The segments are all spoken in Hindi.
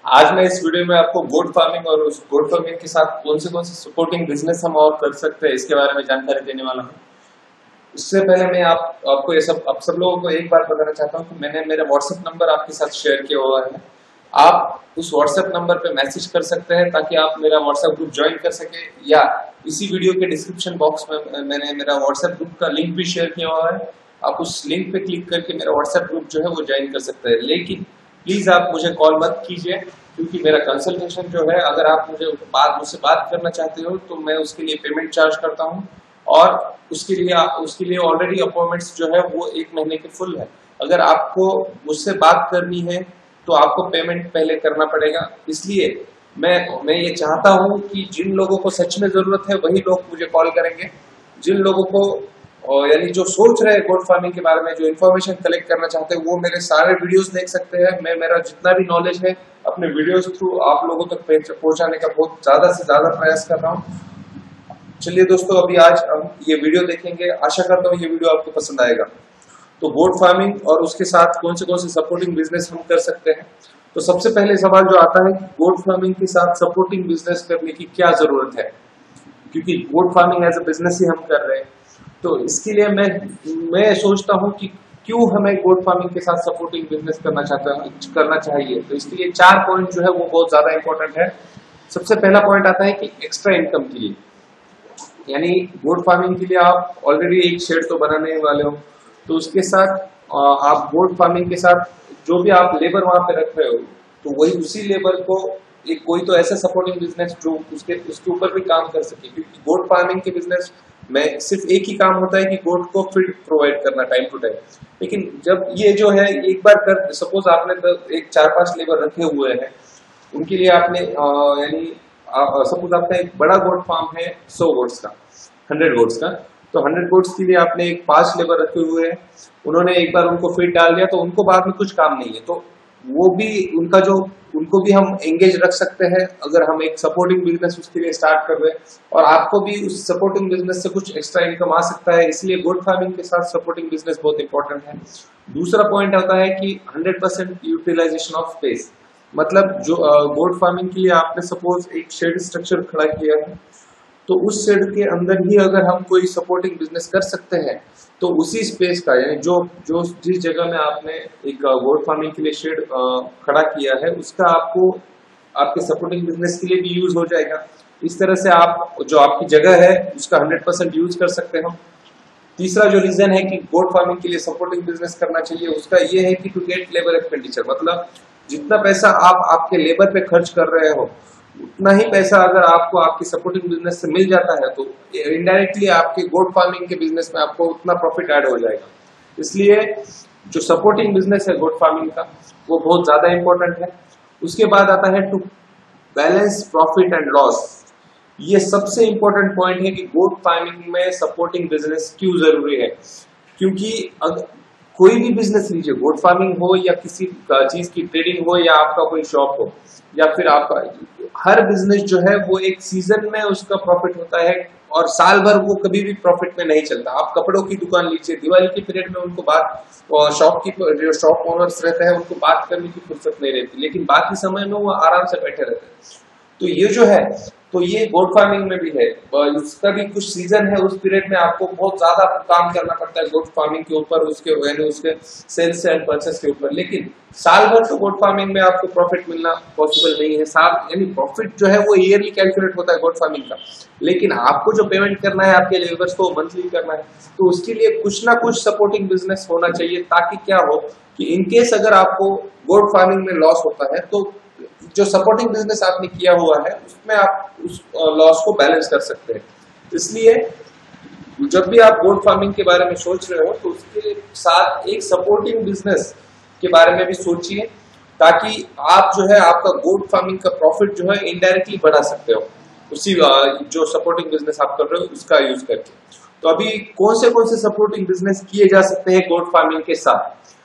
आज मैं इस वीडियो में आपको गोट फार्मिंग और उस गोट फार्मिंग के साथ कौन से सपोर्टिंग बिजनेस हम और कर सकते हैं इसके बारे में जानकारी देने वाला हूँ। उससे पहले मैं आपको ये आप सब लोगों को एक बार बताना चाहता हूँ कि मैंने मेरा व्हाट्सएप नंबर आपके साथ शेयर किया हुआ है। आप उस व्हाट्सएप नंबर पे मैसेज कर सकते हैं ताकि आप मेरा व्हाट्सएप ग्रुप ज्वाइन कर सके, या इसी वीडियो के डिस्क्रिप्शन बॉक्स में मैंने मेरा व्हाट्सएप ग्रुप का लिंक भी शेयर किया हुआ है। आप उस लिंक पे क्लिक करके मेरा व्हाट्सएप ग्रुप जो है वो ज्वाइन कर सकते हैं। लेकिन प्लीज आप मुझे कॉल मत कीजिए, क्योंकि मेरा कंसल्टेशन जो है, अगर आप मुझसे बात करना चाहते हो तो मैं उसके लिए पेमेंट चार्ज करता हूँ, और उसके लिए ऑलरेडी अपॉइंटमेंट्स जो है वो 1 महीने के फुल है। अगर आपको मुझसे बात करनी है तो आपको पेमेंट पहले करना पड़ेगा। इसलिए मैं ये चाहता हूं कि जिन लोगों को सच में जरूरत है वही लोग मुझे कॉल करेंगे। जिन लोगों को यानी जो सोच रहे हैं गोट फार्मिंग के बारे में, जो इन्फॉर्मेशन कलेक्ट करना चाहते हैं, वो मेरे सारे वीडियोस देख सकते हैं। मेरा जितना भी नॉलेज है अपने वीडियोस थ्रू आप लोगों तक पहुंचाने का बहुत ज्यादा से ज्यादा प्रयास कर रहा हूँ। चलिए दोस्तों, अभी आज हम ये वीडियो देखेंगे। आशा करता हूँ ये वीडियो आपको पसंद आएगा। तो गोट फार्मिंग और उसके साथ कौन से सपोर्टिंग बिजनेस हम कर सकते हैं। तो सबसे पहले सवाल जो आता है कि गोट फार्मिंग के साथ सपोर्टिंग बिजनेस करने की क्या जरूरत है, क्योंकि goat farming as a business ही हम कर रहे हैं। तो इसके लिए मैं सोचता हूँ कि क्यों हमें गोट फार्मिंग के साथ सपोर्टिंग बिजनेस करना चाहिए। तो इसके लिए 4 पॉइंट जो है वो बहुत ज्यादा इंपॉर्टेंट है। सबसे पहला पॉइंट आता है कि एक्स्ट्रा इनकम के लिए, यानी गोट फार्मिंग के लिए आप ऑलरेडी एक शेड तो बनाने वाले हो, तो उसके साथ आप गोट फार्मिंग के साथ जो भी आप लेबर वहां पे रख रहे हो, तो वही उसी लेबर को एक कोई तो ऐसा सपोर्टिंग बिजनेस जो उसके ऊपर भी काम कर सके। क्योंकि गोट फार्मिंग के बिजनेस में सिर्फ एक ही काम होता है कि गोट को फीड प्रोवाइड करना टाइम टू टाइम। लेकिन जब ये जो है एक बार कर, सपोज आपने एक 4-5 लेबर रखे हुए हैं, उनके लिए आपने यानी सपोज आपका एक बड़ा गोट फार्म है 100 गोट्स का, 100 गोट्स का, तो 100 गोट्स के लिए आपने एक 5 लेबर रखे हुए हैं। उन्होंने एक बार उनको फीड डाल दिया तो उनको बाद में कुछ काम नहीं है, तो वो भी उनको भी हम एंगेज रख सकते हैं अगर हम एक सपोर्टिंग बिजनेस उसके लिए स्टार्ट कर रहे हैं, और आपको भी उस सपोर्टिंग बिजनेस से कुछ एक्स्ट्रा इनकम आ सकता है। इसलिए गोट फार्मिंग के साथ सपोर्टिंग बिजनेस बहुत इंपॉर्टेंट है। दूसरा पॉइंट आता है कि 100% यूटिलाइजेशन ऑफ स्पेस, मतलब जो गोट फार्मिंग के लिए आपने सपोज एक शेड स्ट्रक्चर खड़ा किया है, तो उस शेड के अंदर ही अगर हम कोई सपोर्टिंग बिजनेस कर सकते हैं, तो उसी स्पेस का, यानी जो जिस जगह में आपने एक गोट फार्मिंग के लिए शेड खड़ा किया है, उसका आपको आपके सपोर्टिंग बिजनेस के लिए भी यूज हो जाएगा। इस तरह से आप जो आपकी जगह है उसका 100% यूज कर सकते हो। तीसरा जो रीजन है कि गोट फार्मिंग के लिए सपोर्टिंग बिजनेस करना चाहिए, उसका ये है कि टू गेट लेबर एक्सपेंडिचर, मतलब जितना पैसा आप आपके लेबर पे खर्च कर रहे हो, उतना ही पैसा अगर आपको आपके सपोर्टिंग बिजनेस से मिल जाता है, तो इनडायरेक्टली आपके गोट फार्मिंग के बिजनेस में आपको उतना प्रॉफिट ऐड हो जाएगा। इसलिए जो सपोर्टिंग बिजनेस है गोट फार्मिंग का, वो बहुत ज्यादा इंपॉर्टेंट है। उसके बाद आता है to balance profit and loss. ये सबसे इंपॉर्टेंट पॉइंट है कि गोट फार्मिंग में सपोर्टिंग बिजनेस क्यों जरूरी है। क्योंकि कोई भी बिजनेस लीजिए, गोट फार्मिंग हो या किसी चीज की ट्रेडिंग हो या आपका कोई शॉप हो, या फिर आपका हर बिजनेस जो है वो एक सीजन में उसका प्रॉफिट होता है, और साल भर वो कभी भी प्रॉफिट में नहीं चलता। आप कपड़ों की दुकान लीजिए, दिवाली के पीरियड में उनको जो शॉप ओनर्स रहते हैं उनको बात करने की फुर्सत नहीं रहती, लेकिन बाकी समय में वो आराम से बैठे रहते हैं। तो ये जो है, तो ये गोट फार्मिंग में भी है, उसका भी कुछ सीजन है। उस पीरियड में आपको बहुत ज्यादा काम करना पड़ता है गोट फार्मिंग के ऊपर, उसके सेल्स एंड परचेस के ऊपर। लेकिन साल भर तो गोट फार्मिंग में आपको प्रॉफिट मिलना पॉसिबल नहीं है। यानी प्रॉफिट जो है वो ईयरली कैलकुलेट होता है गोट फार्मिंग का, लेकिन आपको जो पेमेंट करना है आपके लेबर्स को मंथली करना है। तो उसके लिए कुछ ना कुछ सपोर्टिंग बिजनेस होना चाहिए, ताकि क्या हो कि इनकेस अगर आपको गोट फार्मिंग में लॉस होता है, तो जो सपोर्टिंग बिजनेस आपने किया हुआ है उसमें आप उस लॉस को बैलेंस कर सकते हैं। इसलिए जब भी आप गोट फार्मिंग के बारे में सोच रहे हो, तो उसके साथ एक सपोर्टिंग बिजनेस के बारे में भी सोचिए, ताकि आप जो है आपका गोट फार्मिंग का प्रॉफिट जो है इनडायरेक्टली बढ़ा सकते हो उसी जो सपोर्टिंग बिजनेस आप कर रहे हो उसका यूज करके। तो अभी कौन से सपोर्टिंग बिजनेस किए जा सकते हैं गोट फार्मिंग के साथ।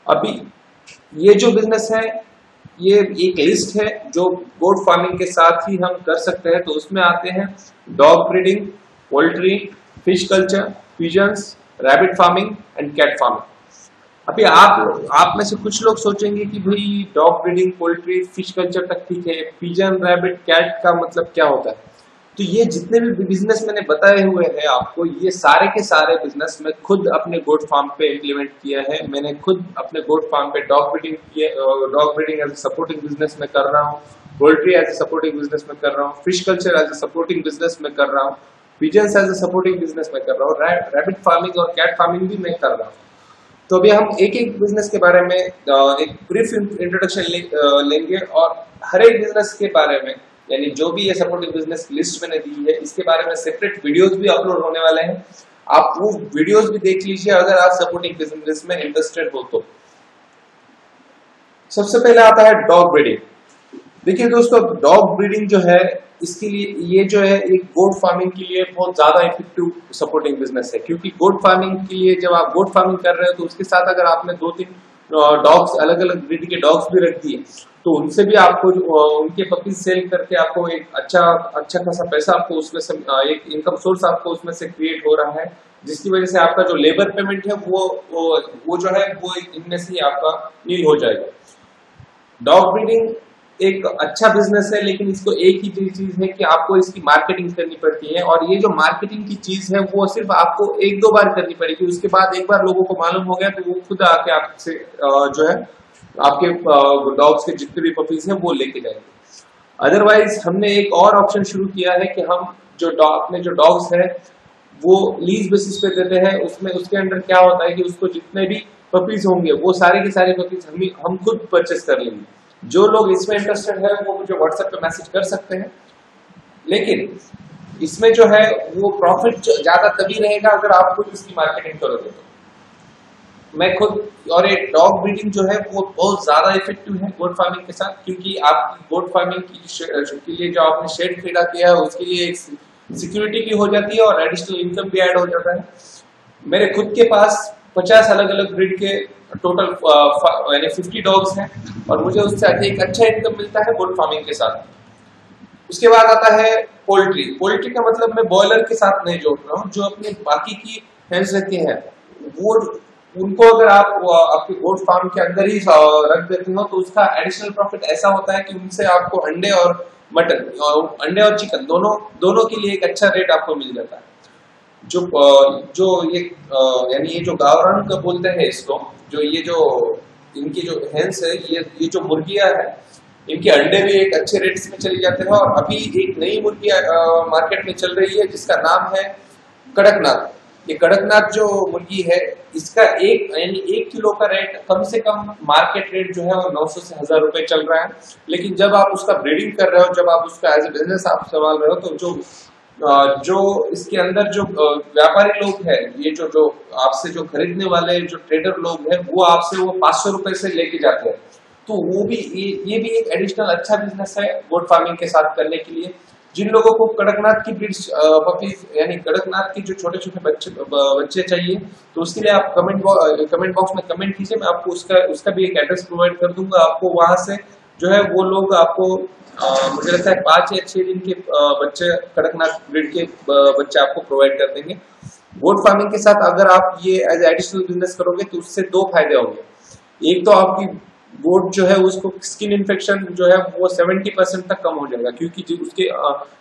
अभी ये जो बिजनेस है, ये एक लिस्ट है जो गोट फार्मिंग के साथ ही हम कर सकते हैं। तो उसमें आते हैं dog breeding, poultry, fish culture, pigeons, rabbit farming and cat farming. अभी आप में से कुछ लोग सोचेंगे कि भाई dog breeding, poultry, fish culture तक ठीक है, पिजन, रैबिट, कैट का मतलब क्या होता है? तो ये जितने भी बिजनेस मैंने बताए हुए हैं आपको, ये सारे के सारे बिजनेस मैं खुद अपने गोट फार्म पे इम्प्लीमेंट किया है। मैंने खुद अपने गोट फार्म पे dog breeding as a supporting business में कर रहा हूँ, poultry as a supporting business में कर रहा हूँ, fish culture as a supporting business में कर रहा हूँ, pigeons as a supporting business में कर रहा हूँ, रैबिट फार्मिंग और कैट फार्मिंग भी मैं कर रहा हूँ। तो अभी हम एक एक बिजनेस के बारे में एक ब्रीफ इंट्रोडक्शन लेंगे और हर एक बिजनेस के बारे में, यानी जो भी ये सपोर्टिंग बिजनेस लिस्ट मैंने दी है, इसके बारे में सेपरेट वीडियोस भी अपलोड होने वाले हैं। आप वो वीडियोस भी देख लीजिए अगर आप सपोर्टिंग बिजनेस में इंटरेस्टेड हो तो। सबसे पहले आता है डॉग ब्रीडिंग। देखिए दोस्तों, डॉग ब्रीडिंग जो है, इसके लिए ये जो है एक गोट फार्मिंग के लिए बहुत ज्यादा इफेक्टिव सपोर्टिंग बिजनेस है, क्योंकि गोट फार्मिंग के लिए जब आप गोट फार्मिंग कर रहे हो तो उसके साथ अगर आपने 2-3 डॉग्स, अलग अलग ब्रीड के डॉग्स भी रख दिए तो उनसे भी आपको उनके पपीज सेल करके आपको एक अच्छा खासा पैसा आपको उसमें से एक इनकम सोर्स आपको उसमें से क्रिएट हो रहा है, जिसकी वजह से आपका जो लेबर पेमेंट है वो जो है वो इनमें से ही आपका नील हो जाएगा। डॉग ब्रीडिंग एक अच्छा बिजनेस है, लेकिन इसको एक ही चीज है कि आपको इसकी मार्केटिंग करनी पड़ती है, और ये जो मार्केटिंग की चीज है वो सिर्फ आपको 1-2 बार करनी पड़ेगी। उसके बाद एक बार लोगों को मालूम हो गया तो वो खुद आके आपसे जो है आपके डॉग्स के जितने भी पपीज हैं वो लेके जाएंगे। अदरवाइज हमने एक और ऑप्शन शुरू किया है कि हम अपने जो डॉग्स है वो लीज बेसिस पे देते हैं। उसके अंदर क्या होता है कि उसको जितने भी पपीज होंगे वो सारे के सारे पपीज हम खुद परचेस कर लेंगे। जो लोग इसमें इंटरेस्टेड है वो मुझे व्हाट्सएप पे मैसेज कर सकते हैं, लेकिन इसमें जो है वो प्रॉफिट ज्यादा तभी रहेगा अगर आप खुद इसकी मार्केटिंग करोगे तो। मैं खुद, और ये डॉग ब्रीडिंग जो है वो बहुत ज्यादा इफेक्टिव है गोट फार्मिंग के साथ, क्योंकि आपकी गोट फार्मिंग के लिए जो आपने शेड खरीदा किया है उसके लिए एक सिक्योरिटी भी हो जाती है और एडिशनल इनकम भी ऐड हो जाता है। मेरे खुद के पास 50 अलग अलग ब्रीड के टोटल यानी 50 डॉग्स हैं और मुझे उससे एक अच्छा इनकम मिलता है गोट फार्मिंग के साथ। उसके बाद आता है पोल्ट्री। पोल्ट्री का मतलब मैं बॉयलर के साथ नहीं जोड़ रहा हूँ, जो अपने बाकी की हेल्स रहती हैं वो उनको अगर आप आपके गोट फार्म के अंदर ही रख देते हो तो उसका एडिशनल प्रॉफिट ऐसा होता है कि उनसे आपको अंडे और मटन, अंडे और चिकन दोनों के लिए एक अच्छा रेट आपको मिल जाता है। जो ये यानी ये जो गावरान का बोलते हैं इसको, जो इनकी जो हेंस है, ये जो मुर्गियां है, इनके अंडे भी एक अच्छे रेट्स में चले जाते हैं। और अभी एक नई मुर्गी मार्केट में चल रही है जिसका नाम है कड़कनाथ। ये कड़कनाथ जो मुर्गी है, इसका यानी 1 किलो का रेट कम से कम मार्केट रेट जो है वो 900 से 1000 रुपए चल रहा है। लेकिन जब आप उसका ब्रीडिंग कर रहे हो, जब आप उसका एज ए बिजनेस आप संभाल रहे हो, तो जो इसके अंदर जो व्यापारी लोग हैं, ये जो आपसे जो खरीदने वाले जो ट्रेडर लोग हैं, वो आपसे वो 500 रुपए से लेके जाते हैं। तो वो भी ये भी एक एडिशनल अच्छा बिजनेस है गोट फार्मिंग के साथ करने के लिए। जिन लोगों को कड़कनाथ की ब्रीड्स पपीज यानी कड़कनाथ की जो छोटे छोटे बच्चे चाहिए, तो उसके लिए आप कमेंट बॉक्स में कमेंट कीजिए, मैं आपको उसका भी एक एड्रेस प्रोवाइड कर दूंगा। आपको वहां से जो है वो लोग आपको मुझे लगता है 5 या 6 दिन के बच्चे, कड़कनाथ ब्रीड के बच्चे आपको प्रोवाइड कर देंगे। गोट फार्मिंग के साथ अगर आप ये एज एडिशनल बिजनेस करोगे तो उससे 2 फायदे होंगे। एक तो आपकी गोट जो है उसको स्किन इन्फेक्शन जो है वो 70% तक कम हो जाएगा, क्योंकि जो उसके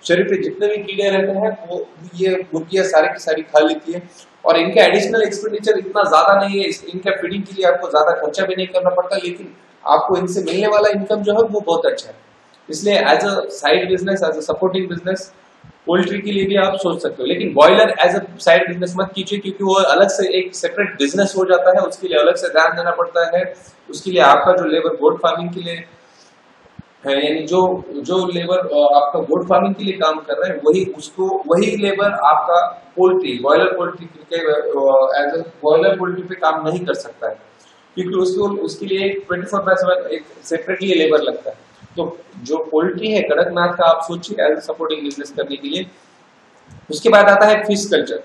शरीर पे जितने भी कीड़े रहते हैं वो ये मुर्गियां सारी की सारी खा लेती है। और इनका एडिशनल एक्सपेंडिचर इतना ज्यादा नहीं है, इनका फीडिंग के लिए आपको ज्यादा खर्चा भी नहीं करना पड़ता, लेकिन आपको इनसे मिलने वाला इनकम जो है वो बहुत अच्छा है। इसलिए as a side business, as a supporting business poultry के लिए भी आप सोच सकते हो, लेकिन broiler as a side business मत कीजिए, क्योंकि वो अलग से एक सेपरेट बिजनेस हो जाता है, उसके लिए अलग से ध्यान देना पड़ता है। उसके लिए आपका जो लेबर गोट फार्मिंग के लिए है, यानी जो लेबर आपका गोट फार्मिंग के लिए काम कर रहा है, वही लेबर आपका बॉयलर पोल्ट्री पे काम नहीं कर सकता है, क्योंकि उसके लिए 24/7 एक सेपरेटली लेबर लगता है। तो जो पोल्ट्री है कड़कनाथ का, आप सोचिए एज ए सपोर्टिंग बिजनेस करने के लिए। उसके बाद आता है फिश कल्चर।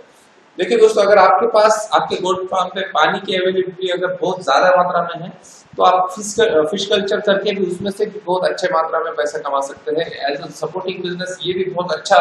देखिए दोस्तों, अगर आपके पास आपके गोट फार्म पे पानी की अवेलेबिलिटी अगर बहुत ज्यादा मात्रा में है, तो आप फिश कल्चर करके भी उसमें से भी बहुत अच्छे मात्रा में पैसा कमा सकते हैं एज ए सपोर्टिंग बिजनेस। ये भी बहुत अच्छा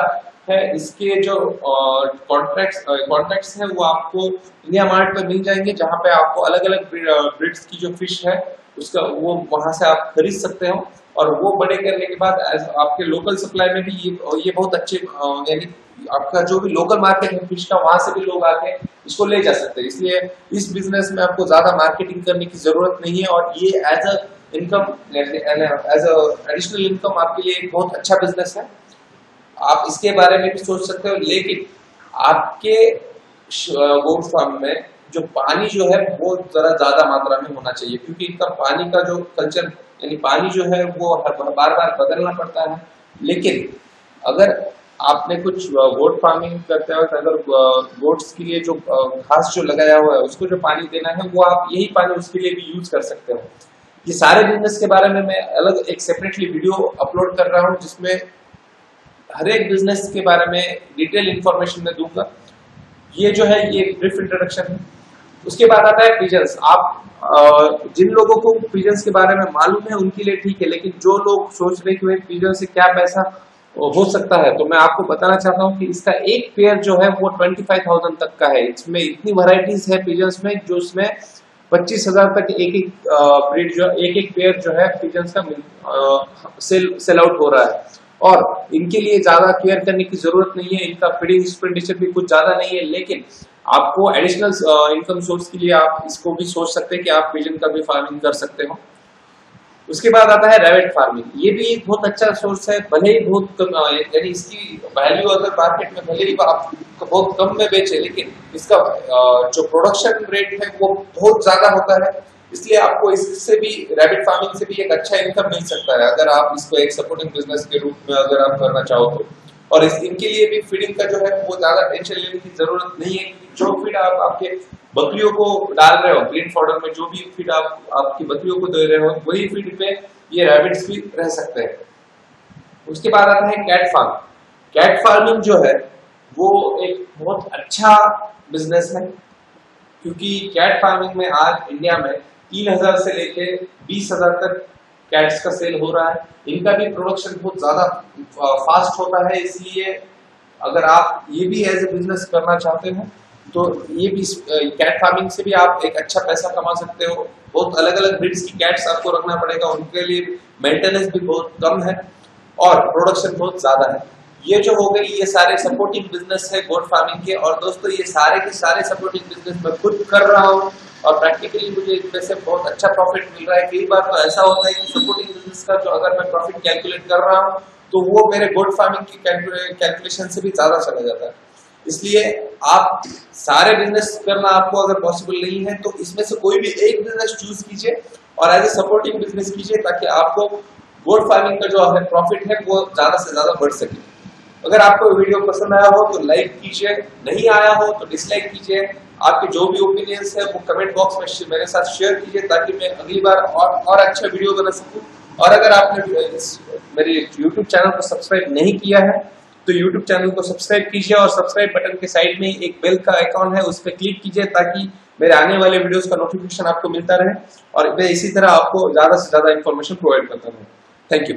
है, इसके जो कॉन्ट्रैक्ट्स है वो आपको इंडिया मार्ट पर मिल जाएंगे, जहां पे आपको अलग अलग ब्रीड्स की जो फिश है उसका वो वहां से आप खरीद सकते हो। और वो बड़े करने के बाद आपके लोकल सप्लाई में भी ये बहुत अच्छे यानी आपका जो भी लोकल मार्केट है फिश का, वहां से भी लोग आके इसको ले जा सकते हैं। इसलिए इस बिजनेस में आपको ज्यादा मार्केटिंग करने की जरूरत नहीं है, और ये as a income as a additional income आपके लिए एक बहुत अच्छा बिजनेस है। आप इसके बारे में भी सोच सकते हो, लेकिन आपके गोट फार्म में जो पानी जो है वो जरा ज्यादा मात्रा में होना चाहिए, क्योंकि इनका पानी का जो कल्चर यानी पानी जो है वो बार बार बदलना पड़ता है। लेकिन अगर आपने कुछ गोट फार्मिंग करते वक्त अगर गोट्स के लिए जो घास जो लगाया हुआ है उसको जो पानी देना है वो आप यही पानी उसके लिए भी यूज कर सकते हो। ये सारे बिजनेस के बारे में मैं अलग एक सेपरेटली वीडियो अपलोड कर रहा हूँ, जिसमें हर एक बिजनेस के बारे में डिटेल इंफॉर्मेशन मैं दूंगा। ये जो है ये ब्रीफ इंट्रोडक्शन है। उसके बाद आता है पिजन्स। आप जिन लोगों को पिजन्स के बारे में मालूम है उनके लिए ठीक है, लेकिन जो लोग सोच रहे कि पिजन से क्या पैसा हो सकता है, तो मैं आपको बताना चाहता हूँ कि इसका एक पेयर जो है वो 25,000 तक का है। इसमें इतनी वैरायटीज है पिजन्स में, जो इसमें 25,000 तक एक एक ब्रीड जो एक पेयर जो है पिजन्स का सेल आउट हो रहा है। और इनके लिए ज्यादा केयर करने की जरूरत नहीं है, इनका फीडिंग एक्सपेंडिचर भी कुछ ज्यादा नहीं है, लेकिन आपको एडिशनल इनकम सोर्स के लिए आप इसको भी सोच सकते हैं कि आप पिजन का भी फार्मिंग कर सकते हो। उसके बाद आता है रैबिट फार्मिंग। ये भी एक बहुत अच्छा सोर्स है, भले ही बहुत कम यानी इसकी वैल्यू अगर मार्केट में भले ही आप बहुत कम में बेचे, लेकिन इसका जो प्रोडक्शन रेट है वो बहुत ज्यादा होता है। इसलिए आपको इससे भी रैबिट फार्मिंग से भी एक अच्छा इनकम मिल सकता है, अगर आप इसको एक सपोर्टिंग बिजनेस के रूप में अगर आप करना चाहो तो। और इनके लिए भी फीडिंग का जो है वो ज्यादा टेंशन लेने की जरूरत नहीं है। जो फीड आप आपके बकरियों को डाल रहे हो, ग्रीन फॉडर में जो भी फीड आप आपकी बकरियों को दे रहे हो, वही फीड पे ये रैबिट्स भी रह सकते हैं। उसके बाद आता है कैट फार्म। कैट फार्मिंग जो है वो एक बहुत अच्छा बिजनेस है, क्योंकि कैट फार्मिंग में आज इंडिया में 3,000 से लेके 20,000 तक कैट्स का सेल हो रहा है। इनका भी प्रोडक्शन बहुत ज्यादा फास्ट होता है, इसलिए अगर आप ये भी एज ए बिजनेस करना चाहते हो तो ये भी कैट फार्मिंग से भी आप एक अच्छा पैसा कमा सकते हो। बहुत अलग अलग ब्रीड्स की कैट्स आपको रखना पड़ेगा, उनके लिए मेंटेनेंस भी बहुत कम है और प्रोडक्शन बहुत ज्यादा है। ये जो हो गई ये सारे सपोर्टिंग बिजनेस है गोट फार्मिंग के। और दोस्तों ये सारे के सारे सपोर्टिंग बिजनेस मैं खुद कर रहा हूँ और प्रैक्टिकली मुझे इनमें से बहुत अच्छा प्रॉफिट मिल रहा है। कई बार तो ऐसा होता है कि सपोर्टिंग बिजनेस का जो अगर मैं प्रॉफिट कैलकुलेट कर रहा हूँ तो वो मेरे गोट फार्मिंग की कैलकुलेशन से भी ज्यादा चला जाता है। इसलिए आप सारे बिजनेस करना आपको अगर पॉसिबल नहीं है तो इसमें से कोई भी एक बिजनेस चूज कीजिए और एज ए सपोर्टिंग बिजनेस कीजिए, ताकि आपको गोट फार्मिंग का जो है प्रॉफिट है वो ज्यादा से ज्यादा बढ़ सके। अगर आपको वीडियो पसंद आया हो तो लाइक कीजिए, नहीं आया हो तो डिसलाइक कीजिए। आपके जो भी ओपिनियंस है वो कमेंट बॉक्स में मेरे साथ शेयर कीजिए, ताकि मैं अगली बार और अच्छा वीडियो बना सकूं। और अगर आपने मेरे YouTube चैनल को सब्सक्राइब नहीं किया है तो YouTube चैनल को सब्सक्राइब कीजिए और सब्सक्राइब बटन के साइड में एक बेल का आइकॉन है, उस पर क्लिक कीजिए ताकि मेरे आने वाले वीडियोस का नोटिफिकेशन आपको मिलता रहे और मैं इसी तरह आपको ज्यादा से ज्यादा इन्फॉर्मेशन प्रोवाइड करता रहूं। Thank you.